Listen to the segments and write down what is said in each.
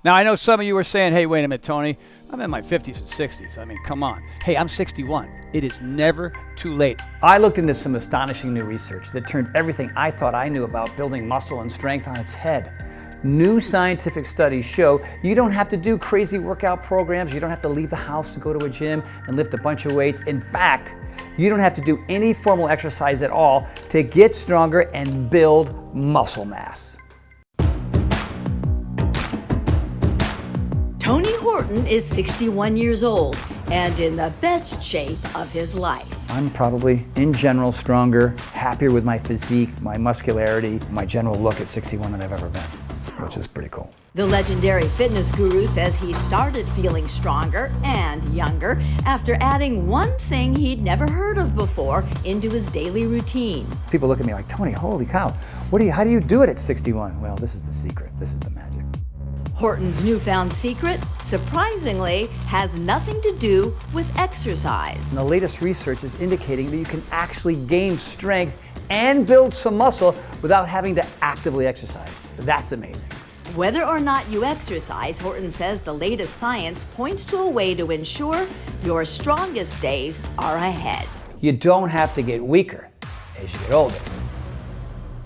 Now, I know some of you are saying, hey, wait a minute, Tony, I'm in my 50s and 60s. I mean, come on. Hey, I'm 61. It is never too late. I looked into some astonishing new research that turned everything I thought I knew about building muscle and strength on its head. New scientific studies show you don't have to do crazy workout programs. You don't have to leave the house to go to a gym and lift a bunch of weights. In fact, you don't have to do any formal exercise at all to get stronger and build muscle mass. Tony Horton is 61 years old and in the best shape of his life. I'm probably, in general, stronger, happier with my physique, my muscularity, my general look at 61 than I've ever been, which is pretty cool. The legendary fitness guru says he started feeling stronger and younger after adding one thing he'd never heard of before into his daily routine. People look at me like, Tony, holy cow, how do you do it at 61? Well, this is the secret. This is the magic. Horton's newfound secret, surprisingly, has nothing to do with exercise. And the latest research is indicating that you can actually gain strength and build some muscle without having to actively exercise. That's amazing. Whether or not you exercise, Horton says the latest science points to a way to ensure your strongest days are ahead. You don't have to get weaker as you get older.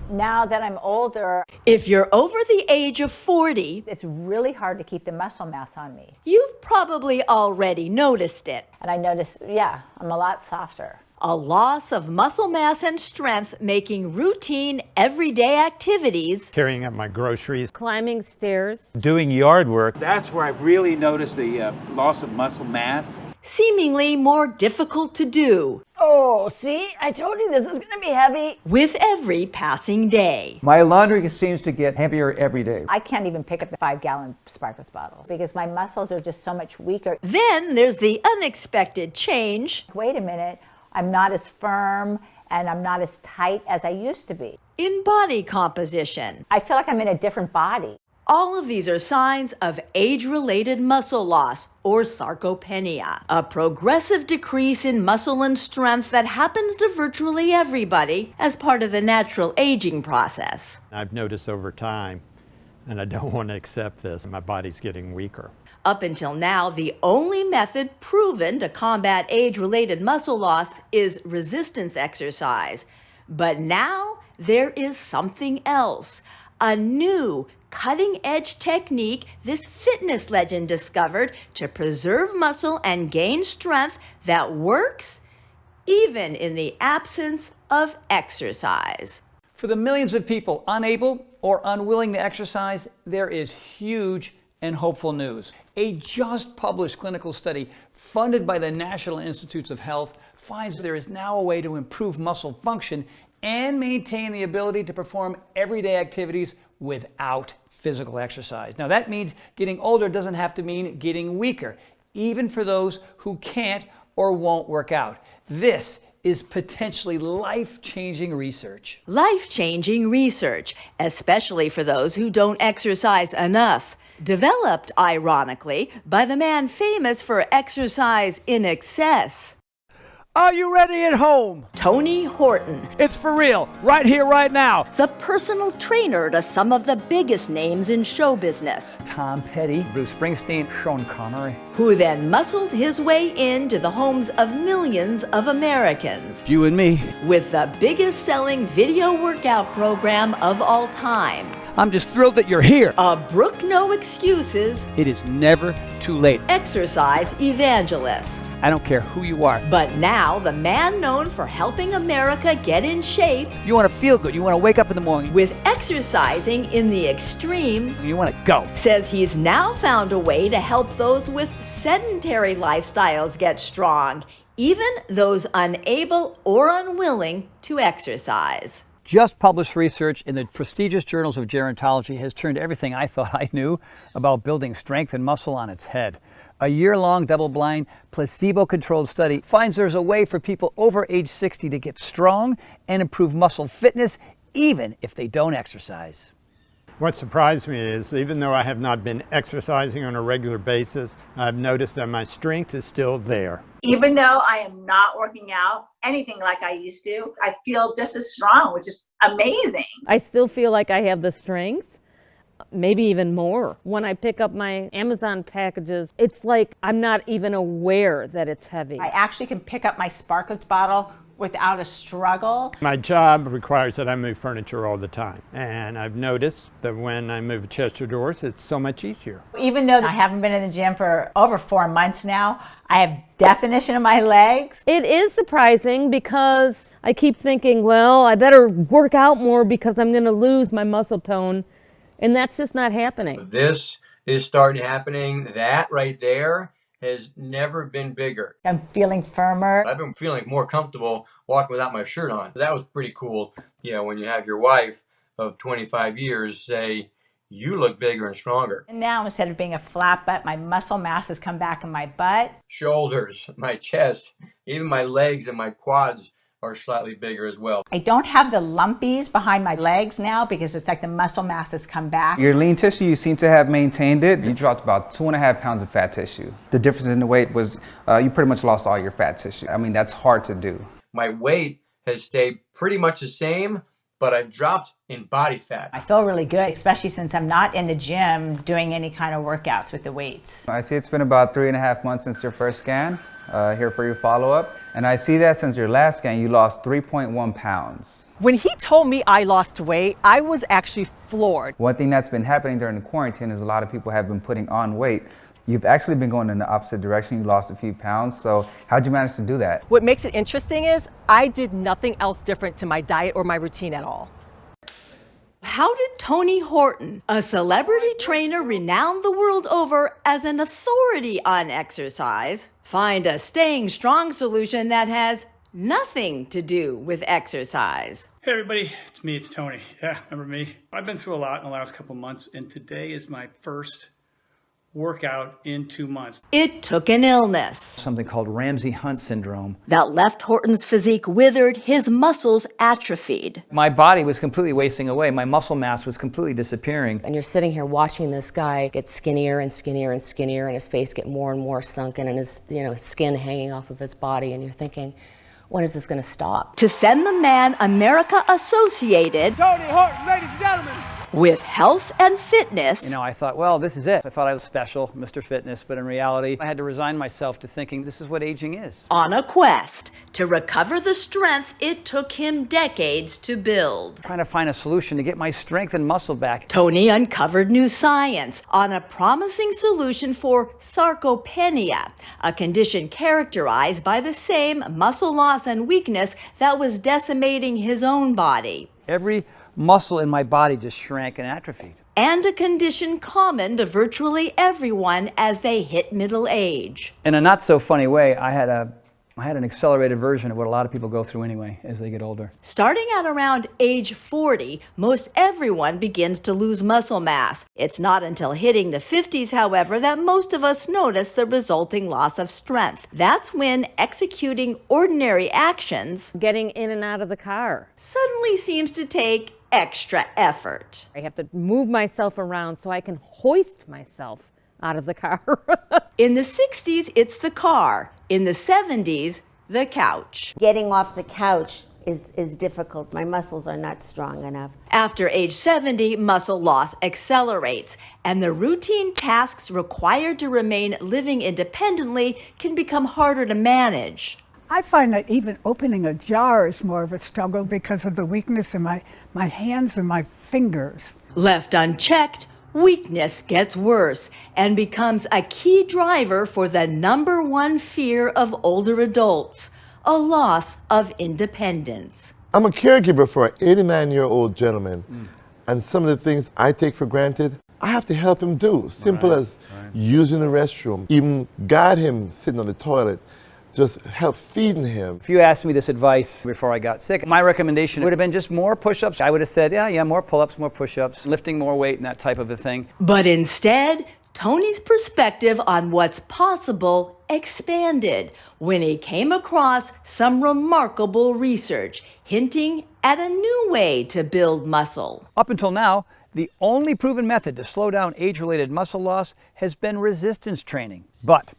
Now that I'm older, if you're over the age of 40, it's really hard to keep the muscle mass on me. You've probably already noticed it. And I noticed, I'm a lot softer. A loss of muscle mass and strength making routine, everyday activities, carrying up my groceries, climbing stairs, doing yard work. That's where I've really noticed the loss of muscle mass. Seemingly more difficult to do. Oh, see, I told you this is going to be heavy. With every passing day. My laundry seems to get heavier every day. I can't even pick up the 5-gallon Sparkletts bottle because my muscles are just so much weaker. Then there's the unexpected change. Wait a minute, I'm not as firm and I'm not as tight as I used to be. In body composition. I feel like I'm in a different body. All of these are signs of age-related muscle loss, or sarcopenia, a progressive decrease in muscle and strength that happens to virtually everybody as part of the natural aging process. I've noticed over time, and I don't want to accept this, my body's getting weaker. Up until now, the only method proven to combat age-related muscle loss is resistance exercise. But now there is something else, a new cutting-edge technique this fitness legend discovered to preserve muscle and gain strength that works even in the absence of exercise. For the millions of people unable or unwilling to exercise, there is huge and hopeful news. A just published clinical study funded by the National Institutes of Health finds there is now a way to improve muscle function and maintain the ability to perform everyday activities without physical exercise. Now that means getting older doesn't have to mean getting weaker, even for those who can't or won't work out. This is potentially life-changing research. Life-changing research, especially for those who don't exercise enough. Developed, ironically, by the man famous for exercise in excess. Are you ready at home? Tony Horton. It's for real, right here, right now. The personal trainer to some of the biggest names in show business. Tom Petty, Bruce Springsteen, Sean Connery. Who then muscled his way into the homes of millions of Americans. You and me. With the biggest selling video workout program of all time. I'm just thrilled that you're here. A Brook No Excuses. It is never too late. Exercise evangelist. I don't care who you are. But now the man known for helping America get in shape. You want to feel good. You want to wake up in the morning. With exercising in the extreme. You want to go. Says he's now found a way to help those with sedentary lifestyles get strong. Even those unable or unwilling to exercise. Just published research in the prestigious journals of gerontology has turned everything I thought I knew about building strength and muscle on its head. A year-long double-blind, placebo-controlled study finds there's a way for people over age 60 to get strong and improve muscle fitness even if they don't exercise. What surprised me is, even though I have not been exercising on a regular basis, I've noticed that my strength is still there. Even though I am not working out anything like I used to, I feel just as strong, which is amazing. I still feel like I have the strength. maybe even more. When I pick up my Amazon packages, it's like I'm not even aware that it's heavy. I actually can pick up my Sparklets bottle without a struggle. My job requires that I move furniture all the time, and I've noticed that when I move a chest of drawers, it's so much easier. Even though I haven't been in the gym for over 4 months now, I have definition in my legs. It is surprising because I keep thinking, well, I better work out more because I'm going to lose my muscle tone, and that's just not happening. This is starting happening. That right there has never been bigger. I'm feeling firmer. I've been feeling more comfortable walking without my shirt on. That was pretty cool. You know, when you have your wife of 25 years say, you look bigger and stronger. And now, instead of being a flat butt, my muscle mass has come back in my butt. Shoulders, my chest, even my legs and my quads are slightly bigger as well. I don't have the lumpies behind my legs now because it's like the muscle mass has come back. Your lean tissue, you seem to have maintained it. You dropped about 2.5 pounds of fat tissue. The difference in the weight was you pretty much lost all your fat tissue. I mean, that's hard to do. My weight has stayed pretty much the same, but I've dropped in body fat. I feel really good, especially since I'm not in the gym doing any kind of workouts with the weights. I see it's been about 3.5 months since your first scan. Here for your follow-up. And I see that since your last scan, you lost 3.1 pounds. When he told me I lost weight, I was actually floored. One thing that's been happening during the quarantine is a lot of people have been putting on weight. You've actually been going in the opposite direction. You lost a few pounds. So how'd you manage to do that? What makes it interesting is I did nothing else different to my diet or my routine at all. How did Tony Horton, a celebrity trainer renowned the world over as an authority on exercise, find a staying strong solution that has nothing to do with exercise? Hey everybody, it's me, it's Tony. Yeah, remember me? I've been through a lot in the last couple months, and today is my first workout in 2 months. It took an illness. Something called Ramsay-Hunt syndrome. That left Horton's physique withered, his muscles atrophied. My body was completely wasting away. My muscle mass was completely disappearing. And you're sitting here watching this guy get skinnier and skinnier and skinnier, and his face get more and more sunken, and his skin hanging off of his body, and you're thinking, when is this going to stop? To send the man America associated Tony Horton, ladies and gentlemen. with health and fitness. You know, I thought, well, this is it. I thought I was special, Mr. Fitness, but in reality, I had to resign myself to thinking this is what aging is. On a quest to recover the strength it took him decades to build. Trying to find a solution to get my strength and muscle back. Tony uncovered new science on a promising solution for sarcopenia, a condition characterized by the same muscle loss and weakness that was decimating his own body. Every muscle in my body just shrank and atrophied. And a condition common to virtually everyone as they hit middle age. In a not so funny way, I had an accelerated version of what a lot of people go through anyway as they get older. Starting at around age 40, most everyone begins to lose muscle mass. It's not until hitting the 50s, however, that most of us notice the resulting loss of strength. That's when executing ordinary actions, Getting in and out of the car. suddenly seems to take extra effort. I have to move myself around so I can hoist myself out of the car. In the 60s, it's the car. In the 70s, the couch. Getting off the couch is difficult. My muscles are not strong enough. After age 70, muscle loss accelerates, and the routine tasks required to remain living independently can become harder to manage. I find that even opening a jar is more of a struggle because of the weakness in my hands and my fingers. Left unchecked, weakness gets worse and becomes a key driver for the #1 fear of older adults, a loss of independence. I'm a caregiver for an 89-year-old gentleman, and some of the things I take for granted, I have to help him do. Simple as using the restroom, even guide him sitting on the toilet, just help feeding him. If you asked me this advice before I got sick, my recommendation would have been just more push-ups. I would have said, yeah, more pull-ups, more push-ups, lifting more weight and that type of a thing. But instead, Tony's perspective on what's possible expanded when he came across some remarkable research hinting at a new way to build muscle. Up until now, the only proven method to slow down age-related muscle loss has been resistance training. But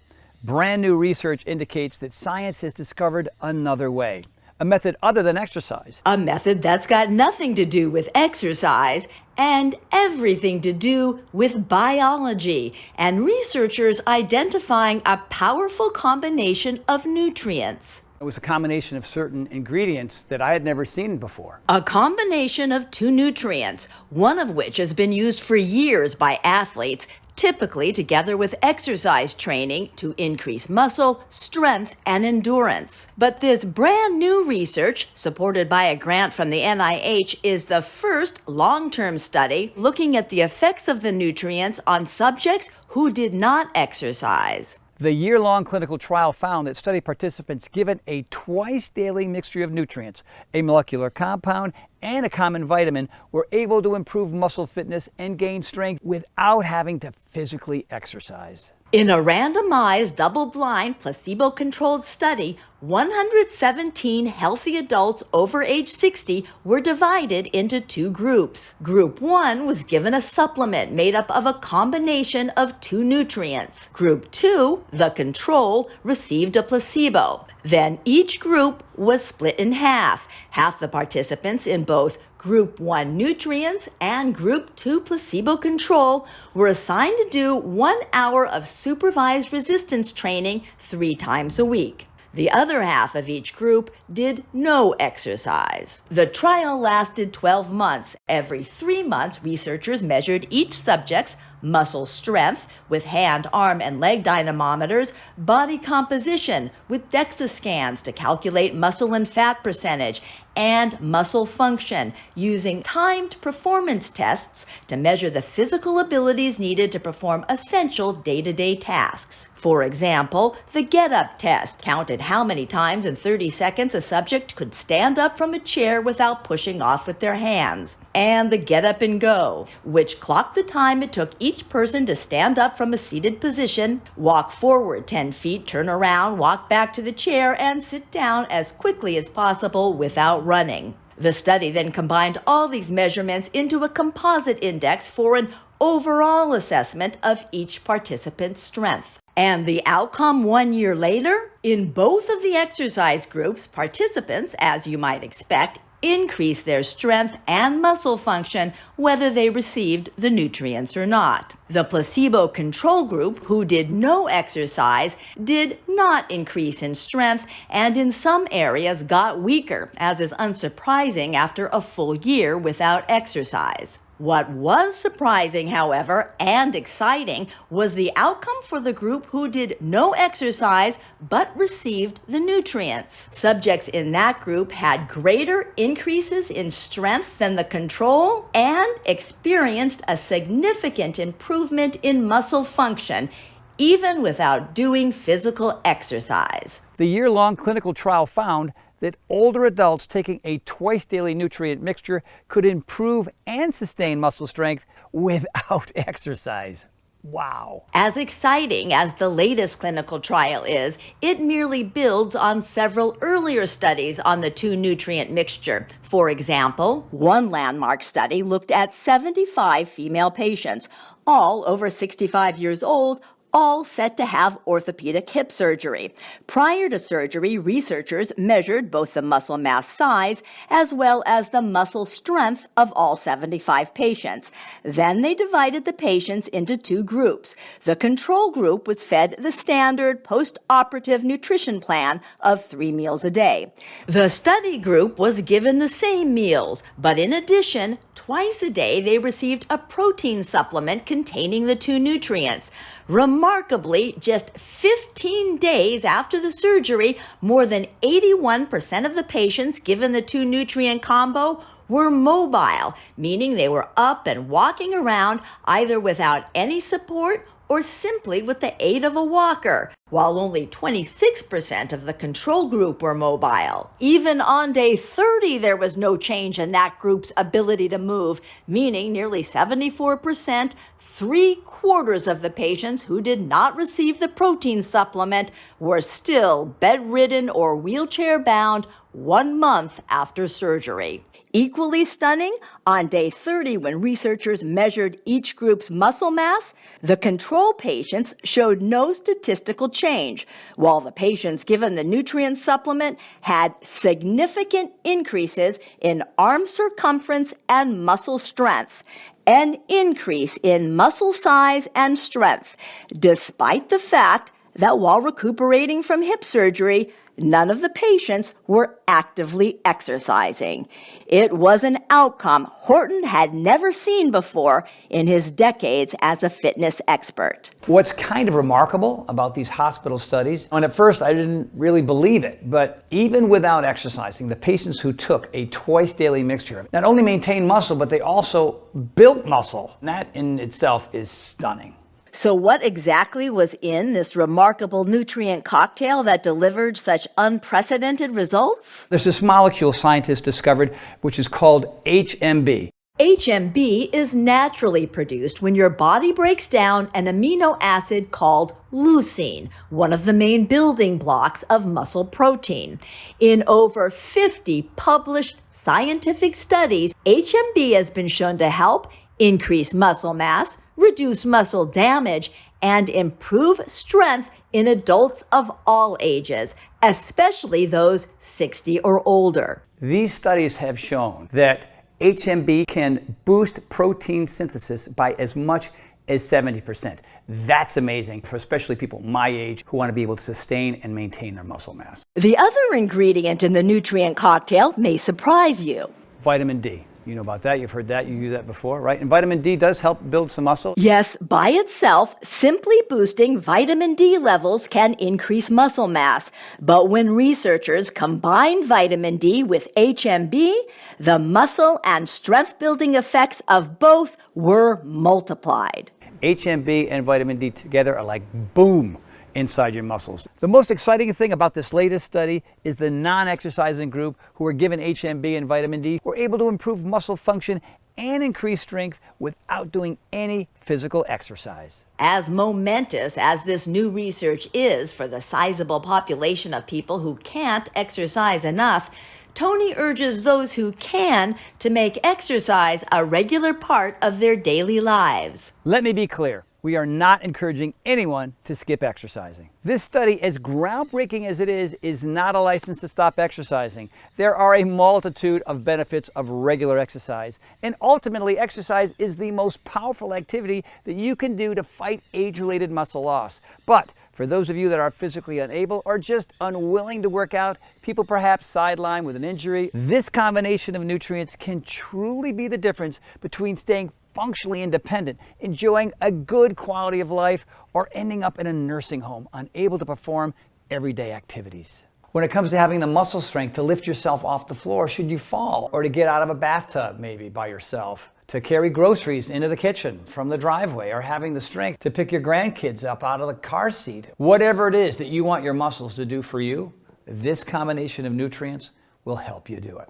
brand new research indicates that science has discovered another way, a method other than exercise. A method that's got nothing to do with exercise and everything to do with biology, and researchers identifying a powerful combination of nutrients. It was a combination of certain ingredients that I had never seen before. A combination of two nutrients, one of which has been used for years by athletes, typically together with exercise training to increase muscle, strength, and endurance. But this brand new research, supported by a grant from the NIH, is the first long-term study looking at the effects of the nutrients on subjects who did not exercise. The year-long clinical trial found that study participants given a twice-daily mixture of nutrients, a molecular compound, and a common vitamin were able to improve muscle fitness and gain strength without having to physically exercise. In a randomized, double-blind, placebo-controlled study, 117 healthy adults over age 60 were divided into two groups. Group 1 was given a supplement made up of a combination of two nutrients. Group 2, the control, received a placebo. Then each group was split in half. Half the participants in both Group 1 nutrients and Group 2 placebo control were assigned to do 1 hour of supervised resistance training 3 times a week. The other half of each group did no exercise. The trial lasted 12 months. Every 3 months, researchers measured each subject's muscle strength with hand, arm, and leg dynamometers, body composition with DEXA scans to calculate muscle and fat percentage, and muscle function using timed performance tests to measure the physical abilities needed to perform essential day-to-day tasks. For example, the get-up test counted how many times in 30 seconds a subject could stand up from a chair without pushing off with their hands. And the get up and go, which clocked the time it took each person to stand up from a seated position, walk forward 10 feet, turn around, walk back to the chair, and sit down as quickly as possible without running. The study then combined all these measurements into a composite index for an overall assessment of each participant's strength. And the outcome 1 year later? In both of the exercise groups, participants, as you might expect, increased their strength and muscle function whether they received the nutrients or not. The placebo control group, who did no exercise, did not increase in strength and in some areas got weaker, as is unsurprising after a full year without exercise. What was surprising, however, and exciting was the outcome for the group who did no exercise but received the nutrients. Subjects in that group had greater increases in strength than the control and experienced a significant improvement in muscle function, even without doing physical exercise. The year-long clinical trial found that older adults taking a twice-daily nutrient mixture could improve and sustain muscle strength without exercise. Wow. As exciting as the latest clinical trial is, it merely builds on several earlier studies on the two nutrient mixture. For example, one landmark study looked at 75 female patients, all over 65 years old, all set to have orthopedic hip surgery. Prior to surgery, researchers measured both the muscle mass size as well as the muscle strength of all 75 patients. Then they divided the patients into two groups. The control group was fed the standard post-operative nutrition plan of 3 meals a day. The study group was given the same meals, but in addition, twice a day they received a protein supplement containing the two nutrients. Remarkably, just 15 days after the surgery, more than 81% of the patients given the two nutrient combo were mobile, meaning they were up and walking around either without any support or simply with the aid of a walker, while only 26% of the control group were mobile. Even on day 30, there was no change in that group's ability to move, meaning nearly 74%, 3/4 of the patients who did not receive the protein supplement were still bedridden or wheelchair-bound 1 month after surgery. Equally stunning, on day 30, when researchers measured each group's muscle mass, the control patients showed no statistical change, while the patients given the nutrient supplement had significant increases in arm circumference and muscle strength, an increase in muscle size and strength, despite the fact that while recuperating from hip surgery, none of the patients were actively exercising. It was an outcome Horton had never seen before in his decades as a fitness expert. What's kind of remarkable about these hospital studies, and at first I didn't really believe it, but even without exercising, the patients who took a twice daily mixture not only maintained muscle, but they also built muscle. And that in itself is stunning. So what exactly was in this remarkable nutrient cocktail that delivered such unprecedented results? There's this molecule scientists discovered which is called HMB. HMB is naturally produced when your body breaks down an amino acid called leucine, one of the main building blocks of muscle protein. In over 50 published scientific studies, HMB has been shown to help increase muscle mass, reduce muscle damage, and improve strength in adults of all ages, especially those 60 or older. These studies have shown that HMB can boost protein synthesis by as much as 70%. That's amazing for especially people my age who want to be able to sustain and maintain their muscle mass. The other ingredient in the nutrient cocktail may surprise you. Vitamin D. You know about that, you've heard that, you use that before, right? And vitamin D does help build some muscle. Yes, by itself, simply boosting vitamin D levels can increase muscle mass. But when researchers combined vitamin D with HMB, the muscle and strength building effects of both were multiplied. HMB and vitamin D together are like boom inside your muscles. The most exciting thing about this latest study is the non-exercising group who were given HMB and vitamin D were able to improve muscle function and increase strength without doing any physical exercise. As momentous as this new research is for the sizable population of people who can't exercise enough, Tony urges those who can to make exercise a regular part of their daily lives. Let me be clear. We are not encouraging anyone to skip exercising. This study, as groundbreaking as it is not a license to stop exercising. There are a multitude of benefits of regular exercise, and ultimately exercise is the most powerful activity that you can do to fight age-related muscle loss. But for those of you that are physically unable or just unwilling to work out, people perhaps sidelined with an injury, this combination of nutrients can truly be the difference between staying functionally independent, enjoying a good quality of life, or ending up in a nursing home, unable to perform everyday activities. When it comes to having the muscle strength to lift yourself off the floor should you fall, or to get out of a bathtub maybe by yourself, to carry groceries into the kitchen from the driveway, or having the strength to pick your grandkids up out of the car seat, whatever it is that you want your muscles to do for you, this combination of nutrients will help you do it.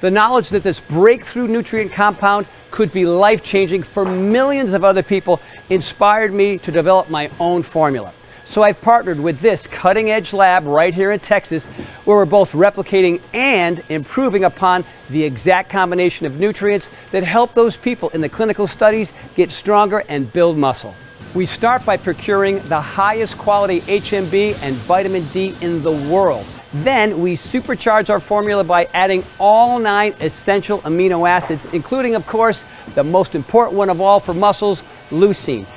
The knowledge that this breakthrough nutrient compound could be life-changing for millions of other people inspired me to develop my own formula. So I've partnered with this cutting-edge lab right here in Texas, where we're both replicating and improving upon the exact combination of nutrients that help those people in the clinical studies get stronger and build muscle. We start by procuring the highest quality HMB and vitamin D in the world. Then we supercharge our formula by adding all 9 essential amino acids, including, of course, the most important one of all for muscles, leucine.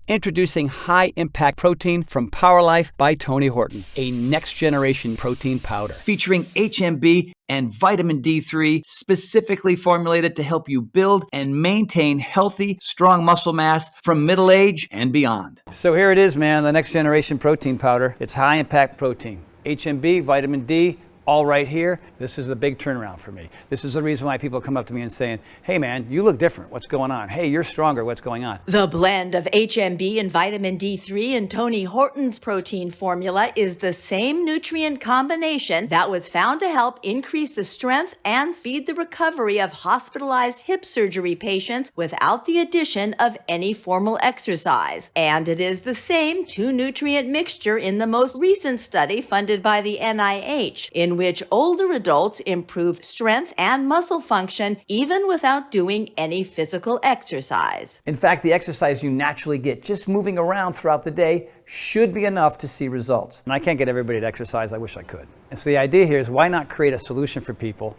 Introducing High Impact Protein from Power Life by Tony Horton, a next-generation protein powder featuring HMB and vitamin D3, specifically formulated to help you build and maintain healthy, strong muscle mass from middle age and beyond. So here it is, man, the next-generation protein powder. It's High Impact Protein. HMB, vitamin D, all right here. This is the big turnaround for me. This is the reason why people come up to me and saying, hey man, you look different. What's going on? Hey, you're stronger. What's going on? The blend of HMB and vitamin D3 in Tony Horton's protein formula is the same nutrient combination that was found to help increase the strength and speed the recovery of hospitalized hip surgery patients without the addition of any formal exercise. And it is the same 2-nutrient mixture in the most recent study funded by the NIH, in in which older adults improve strength and muscle function even without doing any physical exercise. In fact, the exercise you naturally get just moving around throughout the day should be enough to see results. And I can't get everybody to exercise. I wish I could. And so the idea here is, why not create a solution for people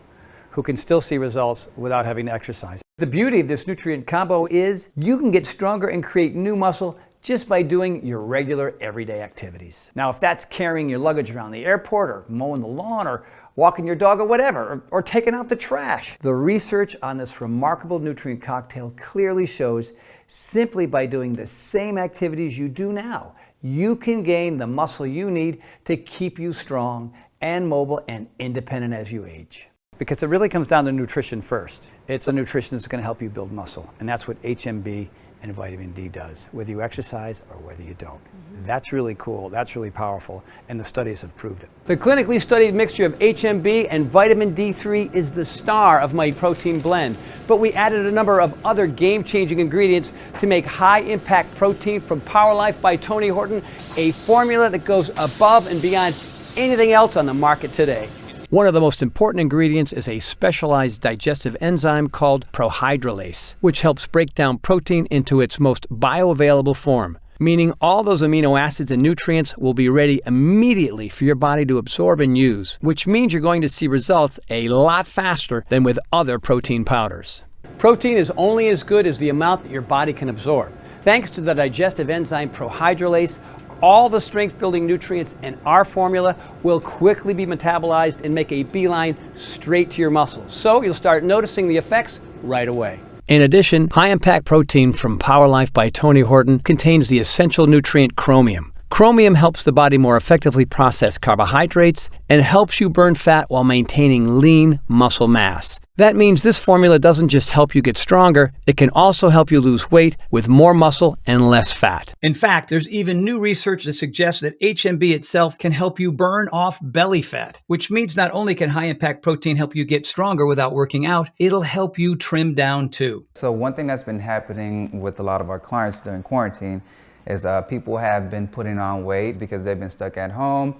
who can still see results without having to exercise? The beauty of this nutrient combo is you can get stronger and create new muscle just by doing your regular everyday activities. Now, if that's carrying your luggage around the airport, or mowing the lawn, or walking your dog, or whatever, or taking out the trash, the research on this remarkable nutrient cocktail clearly shows simply by doing the same activities you do now, you can gain the muscle you need to keep you strong and mobile and independent as you age. Because it really comes down to nutrition first. It's a nutrition that's going to help you build muscle, and that's what HMB and vitamin D does, whether you exercise or whether you don't. That's really cool, that's really powerful, and the studies have proved it. The clinically studied mixture of HMB and vitamin D3 is the star of my protein blend, but we added a number of other game-changing ingredients to make high-impact protein from Power Life by Tony Horton a formula that goes above and beyond anything else on the market today. One of the most important ingredients is a specialized digestive enzyme called prohydrolase, which helps break down protein into its most bioavailable form, meaning all those amino acids and nutrients will be ready immediately for your body to absorb and use, which means you're going to see results a lot faster than with other protein powders. Protein is only as good as the amount that your body can absorb. Thanks to the digestive enzyme prohydrolase, all the strength-building nutrients in our formula will quickly be metabolized and make a beeline straight to your muscles. So you'll start noticing the effects right away. In addition, high-impact protein from Power Life by Tony Horton contains the essential nutrient chromium. Chromium helps the body more effectively process carbohydrates and helps you burn fat while maintaining lean muscle mass. That means this formula doesn't just help you get stronger, it can also help you lose weight with more muscle and less fat. In fact, there's even new research that suggests that HMB itself can help you burn off belly fat, which means not only can high-impact protein help you get stronger without working out, it'll help you trim down too. So one thing that's been happening with a lot of our clients during quarantine is people have been putting on weight because they've been stuck at home,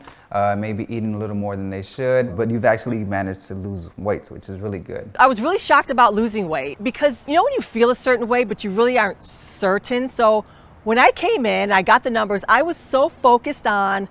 maybe eating a little more than they should, but you've actually managed to lose weight, which is really good. I was really shocked about losing weight because, you know, when you feel a certain way, but you really aren't certain. So when I came in, I got the numbers, I was so focused on,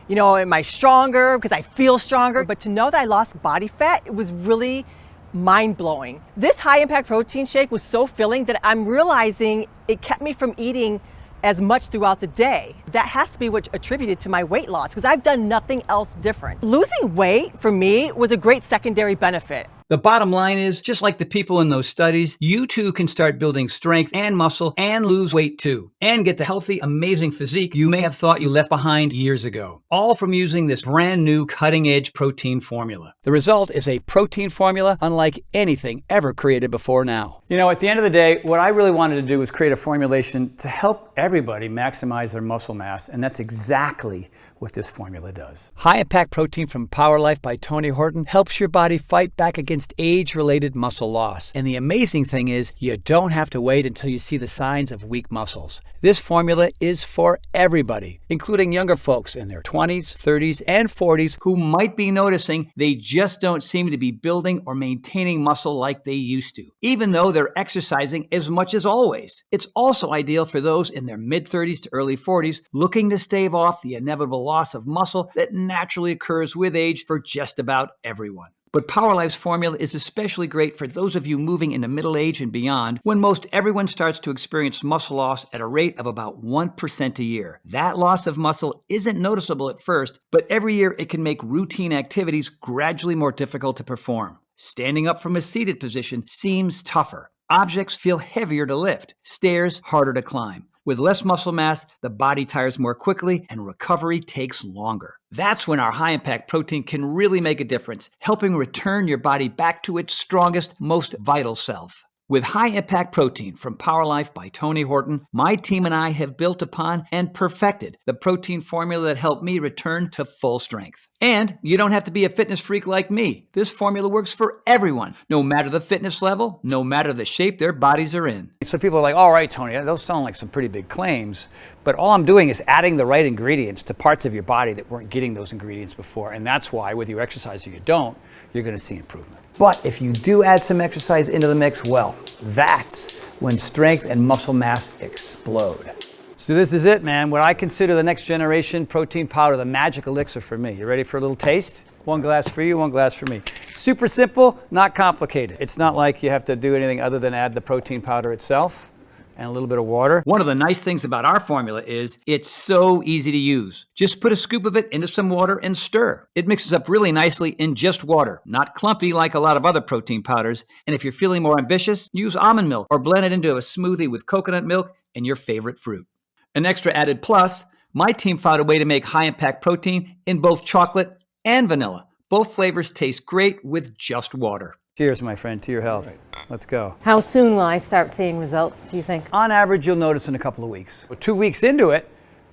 you know, am I stronger because I feel stronger? But to know that I lost body fat, it was really mind-blowing. This high-impact protein shake was so filling that I'm realizing it kept me from eating as much throughout the day. That has to be what attributed to my weight loss, because I've done nothing else different. Losing weight for me was a great secondary benefit. The bottom line is, just like the people in those studies, you too can start building strength and muscle and lose weight too, and get the healthy, amazing physique you may have thought you left behind years ago, all from using this brand new cutting-edge protein formula. The result is a protein formula unlike anything ever created before now. You know, at the end of the day, what I really wanted to do was create a formulation to help everybody maximize their muscle mass, and that's exactly what this formula does. High-impact protein from Power Life by Tony Horton helps your body fight back against age-related muscle loss. And the amazing thing is, you don't have to wait until you see the signs of weak muscles. This formula is for everybody, including younger folks in their 20s, 30s, and 40s who might be noticing they just don't seem to be building or maintaining muscle like they used to, even though they're exercising as much as always. It's also ideal for those in their mid-30s to early 40s looking to stave off the inevitable loss of muscle that naturally occurs with age for just about everyone. But Power Life's formula is especially great for those of you moving into middle age and beyond, when most everyone starts to experience muscle loss at a rate of about 1% a year. That loss of muscle isn't noticeable at first, but every year it can make routine activities gradually more difficult to perform. Standing up from a seated position seems tougher. Objects feel heavier to lift. Stairs harder to climb. With less muscle mass, the body tires more quickly and recovery takes longer. That's when our high-impact protein can really make a difference, helping return your body back to its strongest, most vital self. With high-impact protein from Power Life by Tony Horton, my team and I have built upon and perfected the protein formula that helped me return to full strength. And you don't have to be a fitness freak like me. This formula works for everyone, no matter the fitness level, no matter the shape their bodies are in. So people are like, all right, Tony, those sound like some pretty big claims, but all I'm doing is adding the right ingredients to parts of your body that weren't getting those ingredients before. And that's why, whether you exercise or you don't, you're going to see improvement. But if you do add some exercise into the mix, well, that's when strength and muscle mass explode. So this is it, man. What I consider the next generation protein powder, the magic elixir for me. You ready for a little taste? One glass for you, one glass for me. Super simple, not complicated. It's not like you have to do anything other than add the protein powder itself and a little bit of water. One of the nice things about our formula is it's so easy to use. Just put a scoop of it into some water and stir. It mixes up really nicely in just water, not clumpy like a lot of other protein powders. And if you're feeling more ambitious, use almond milk or blend it into a smoothie with coconut milk and your favorite fruit. An extra added plus, my team found a way to make high-impact protein in both chocolate and vanilla. Both flavors taste great with just water. Cheers, my friend, to your health. Right. Let's go. How soon will I start seeing results, do you think? On average, you'll notice in a couple of weeks. 2 weeks into it,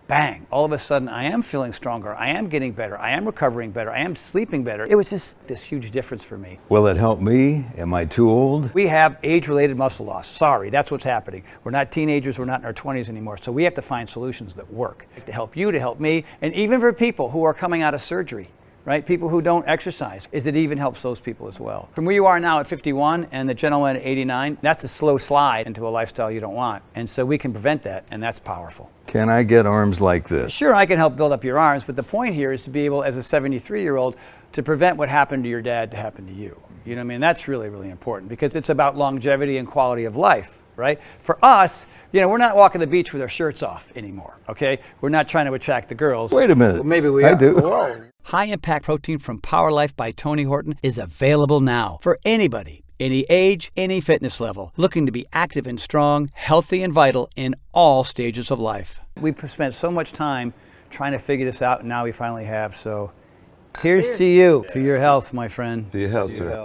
bang, all of a sudden I am feeling stronger, I am getting better, I am recovering better, I am sleeping better. It was just this huge difference for me. Will it help me? Am I too old? We have age-related muscle loss. Sorry, that's what's happening. We're not teenagers, we're not in our 20s anymore, so we have to find solutions that work to help you, to help me, and even for people who are coming out of surgery. Right? People who don't exercise, is it even helps those people as well. From where you are now at 51 and the gentleman at 89, that's a slow slide into a lifestyle you don't want. And so we can prevent that, and that's powerful. Can I get arms like this? Sure, I can help build up your arms, but the point here is to be able, as a 73-year-old, to prevent what happened to your dad to happen to you. You know what I mean? That's really, really important because it's about longevity and quality of life. Right? For us, we're not walking the beach with our shirts off anymore, okay? We're not trying to attract the girls. Wait a minute. Well, maybe we I are. do. Whoa. High-impact protein from Power Life by Tony Horton is available now for anybody, any age, any fitness level, looking to be active and strong, healthy and vital in all stages of life. We've spent so much time trying to figure this out, and now we finally have, so here's to you, to your health, my friend. To your health, sir.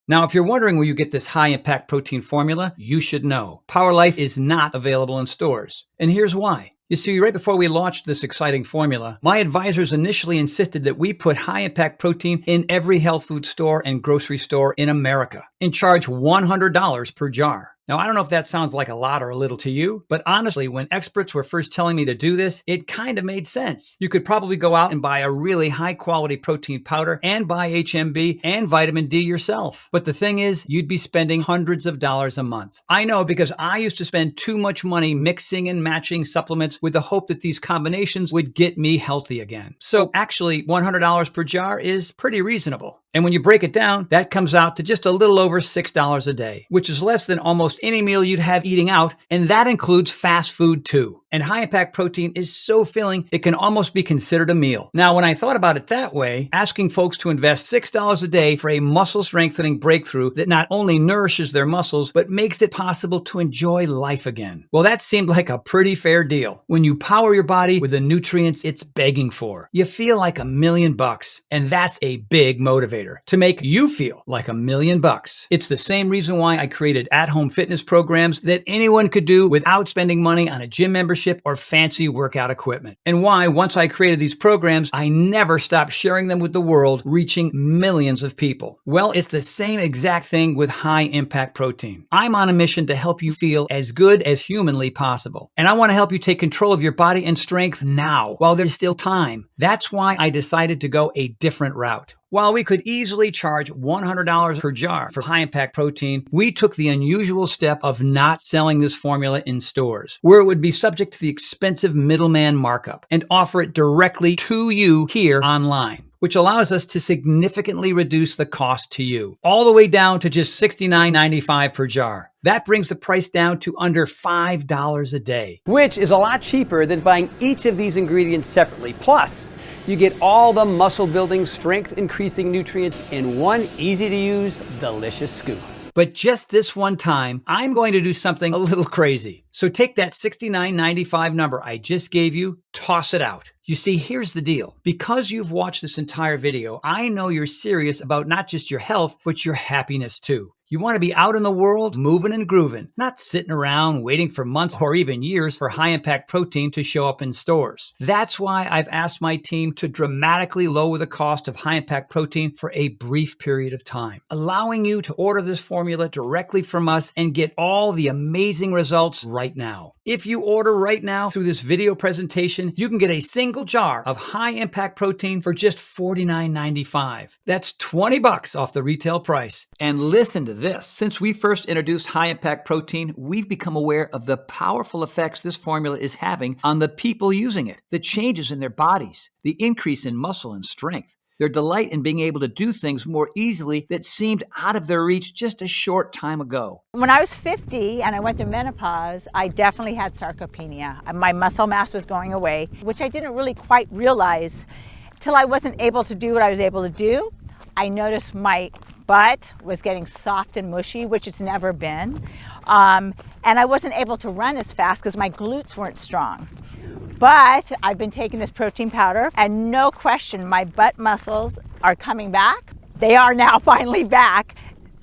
Now, if you're wondering where you get this high-impact protein formula, you should know. Power Life is not available in stores. And here's why. You see, right before we launched this exciting formula, my advisors initially insisted that we put high-impact protein in every health food store and grocery store in America and charge $100 per jar. Now, I don't know if that sounds like a lot or a little to you, but honestly, when experts were first telling me to do this, it kind of made sense. You could probably go out and buy a really high-quality protein powder and buy HMB and vitamin D yourself. But the thing is, you'd be spending hundreds of dollars a month. I know because I used to spend too much money mixing and matching supplements with the hope that these combinations would get me healthy again. So actually, $100 per jar is pretty reasonable. And when you break it down, that comes out to just a little over $6 a day, which is less than almost any meal you'd have eating out, and that includes fast food too. And high-impact protein is so filling, it can almost be considered a meal. Now, when I thought about it that way, asking folks to invest $6 a day for a muscle-strengthening breakthrough that not only nourishes their muscles, but makes it possible to enjoy life again. Well, that seemed like a pretty fair deal. When you power your body with the nutrients it's begging for, you feel like $1 million, and that's a big motivator to make you feel like $1 million. It's the same reason why I created at-home fitness programs that anyone could do without spending money on a gym membership or fancy workout equipment. And why, once I created these programs, I never stopped sharing them with the world, reaching millions of people. Well, it's the same exact thing with high-impact protein. I'm on a mission to help you feel as good as humanly possible. And I want to help you take control of your body and strength now, while there's still time. That's why I decided to go a different route. While we could easily charge $100 per jar for high-impact protein, we took the unusual step of not selling this formula in stores, where it would be subject to the expensive middleman markup, and offer it directly to you here online, which allows us to significantly reduce the cost to you, all the way down to just $69.95 per jar. That brings the price down to under $5 a day, which is a lot cheaper than buying each of these ingredients separately. Plus, you get all the muscle building, strength increasing nutrients in one easy to use, delicious scoop. But just this one time, I'm going to do something a little crazy. So take that $69.95 number I just gave you, toss it out. You see, here's the deal. Because you've watched this entire video, I know you're serious about not just your health, but your happiness too. You want to be out in the world, moving and grooving, not sitting around waiting for months or even years for high-impact protein to show up in stores. That's why I've asked my team to dramatically lower the cost of high-impact protein for a brief period of time, allowing you to order this formula directly from us and get all the amazing results right now. If you order right now through this video presentation, you can get a single jar of high-impact protein for just $49.95. That's $20 off the retail price. And listen to this. Since we first introduced high-impact protein, we've become aware of the powerful effects this formula is having on the people using it, the changes in their bodies, the increase in muscle and strength, their delight in being able to do things more easily that seemed out of their reach just a short time ago. When I was 50 and I went through menopause, I definitely had sarcopenia. My muscle mass was going away, which I didn't really quite realize till I wasn't able to do what I was able to do. I noticed my butt was getting soft and mushy, which it's never been. And I wasn't able to run as fast because my glutes weren't strong. But I've been taking this protein powder and no question, my butt muscles are coming back. They are now finally back.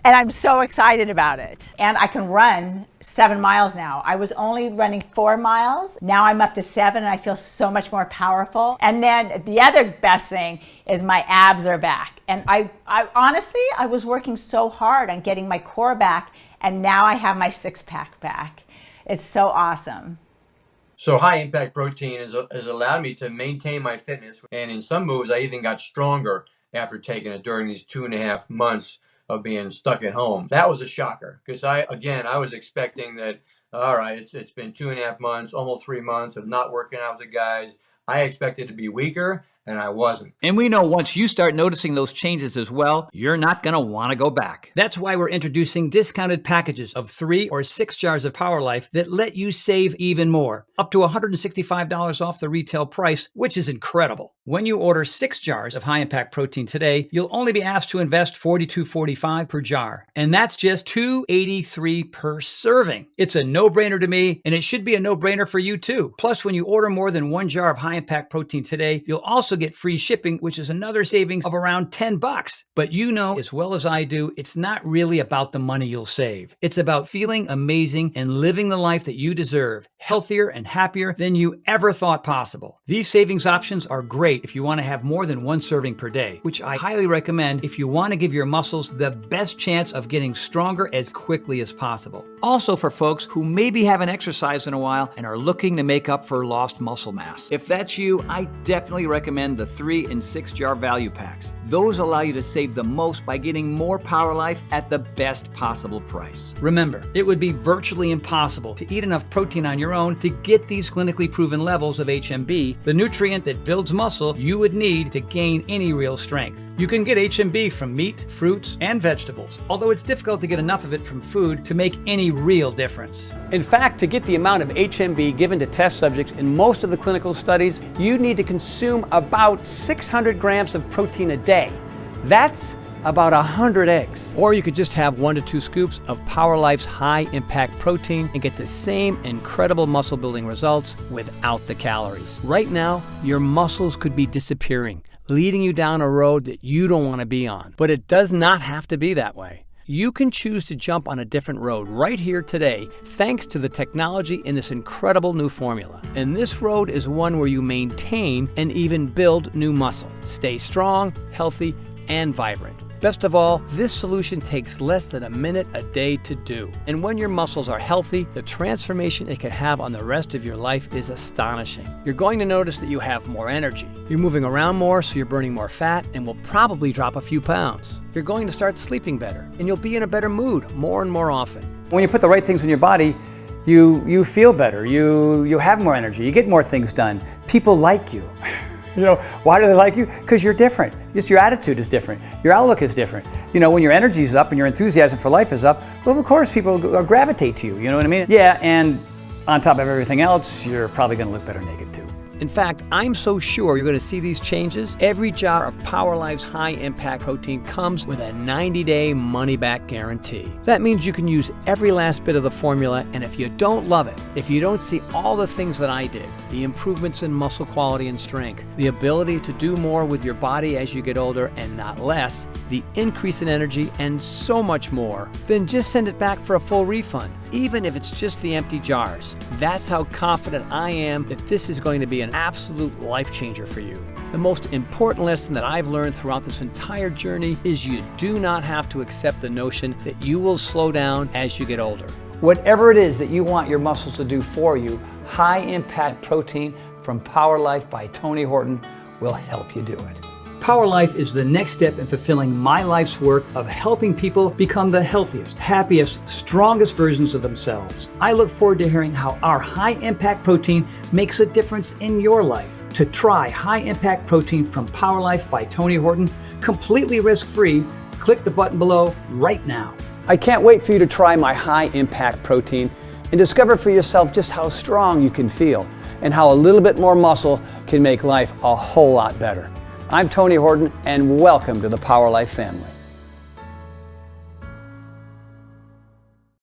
And I'm so excited about it. And I can run 7 miles now. I was only running 4 miles. Now I'm up to 7 and I feel so much more powerful. And then the other best thing is my abs are back. And I honestly, I was working so hard on getting my core back and now I have my six-pack back. It's so awesome. So high impact protein has allowed me to maintain my fitness. And in some moves, I even got stronger after taking it during these 2.5 months of being stuck at home. That was a shocker because I was expecting that, all right, it's been 2.5 months, almost 3 months of not working out with the guys. I expected to be weaker and I wasn't. And we know once you start noticing those changes as well, you're not going to want to go back. That's why we're introducing discounted packages of 3 or 6 jars of Power Life that let you save even more, up to $165 off the retail price, which is incredible. When you order 6 jars of high-impact protein today, you'll only be asked to invest $42.45 per jar, and that's just $2.83 per serving. It's a no-brainer to me, and it should be a no-brainer for you too. Plus, when you order more than 1 jar of high-impact protein today, you'll also get free shipping, which is another savings of around $10. But you know as well as I do, it's not really about the money you'll save. It's about feeling amazing and living the life that you deserve, healthier and happier than you ever thought possible. These savings options are great if you want to have more than 1 serving per day, which I highly recommend if you want to give your muscles the best chance of getting stronger as quickly as possible. Also for folks who maybe haven't exercised in a while and are looking to make up for lost muscle mass. If that's you, I definitely recommend the 3 and 6 jar value packs. Those allow you to save the most by getting more Power Life at the best possible price. Remember, it would be virtually impossible to eat enough protein on your own to get these clinically proven levels of HMB, the nutrient that builds muscle you would need to gain any real strength. You can get HMB from meat, fruits, and vegetables, although it's difficult to get enough of it from food to make any real difference. In fact, to get the amount of HMB given to test subjects in most of the clinical studies, you need to consume about 600 grams of protein a day. That's about 100 eggs. Or you could just have 1 to 2 scoops of Power Life's high impact protein and get the same incredible muscle building results without the calories. Right now, your muscles could be disappearing, leading you down a road that you don't want to be on. But it does not have to be that way. You can choose to jump on a different road right here today thanks to the technology in this incredible new formula. And this road is one where you maintain and even build new muscle. Stay strong, healthy, and vibrant. Best of all, this solution takes less than a minute a day to do. And when your muscles are healthy, the transformation it can have on the rest of your life is astonishing. You're going to notice that you have more energy. You're moving around more, so you're burning more fat and will probably drop a few pounds. You're going to start sleeping better, and you'll be in a better mood more and more often. When you put the right things in your body, you feel better, you have more energy, you get more things done. People like you. You know, why do they like you? Because you're different. Just your attitude is different. Your outlook is different. You know, when your energy is up and your enthusiasm for life is up, well, of course people gravitate to you, you know what I mean? Yeah, and on top of everything else, you're probably gonna look better naked too. In fact, I'm so sure you're going to see these changes. Every jar of Power Life's high impact protein comes with a 90-day money-back guarantee. That means you can use every last bit of the formula, and if you don't love it, if you don't see all the things that I did, the improvements in muscle quality and strength, the ability to do more with your body as you get older and not less, the increase in energy, and so much more, then just send it back for a full refund, even if it's just the empty jars. That's how confident I am that this is going to be an absolute life changer for you. The most important lesson that I've learned throughout this entire journey is you do not have to accept the notion that you will slow down as you get older. Whatever it is that you want your muscles to do for you, high impact protein from Power Life by Tony Horton will help you do it. Power Life is the next step in fulfilling my life's work of helping people become the healthiest, happiest, strongest versions of themselves. I look forward to hearing how our high impact protein makes a difference in your life. To try high impact protein from Power Life by Tony Horton, completely risk-free, click the button below right now. I can't wait for you to try my high impact protein and discover for yourself just how strong you can feel and how a little bit more muscle can make life a whole lot better. I'm Tony Horton, and welcome to the Power Life family.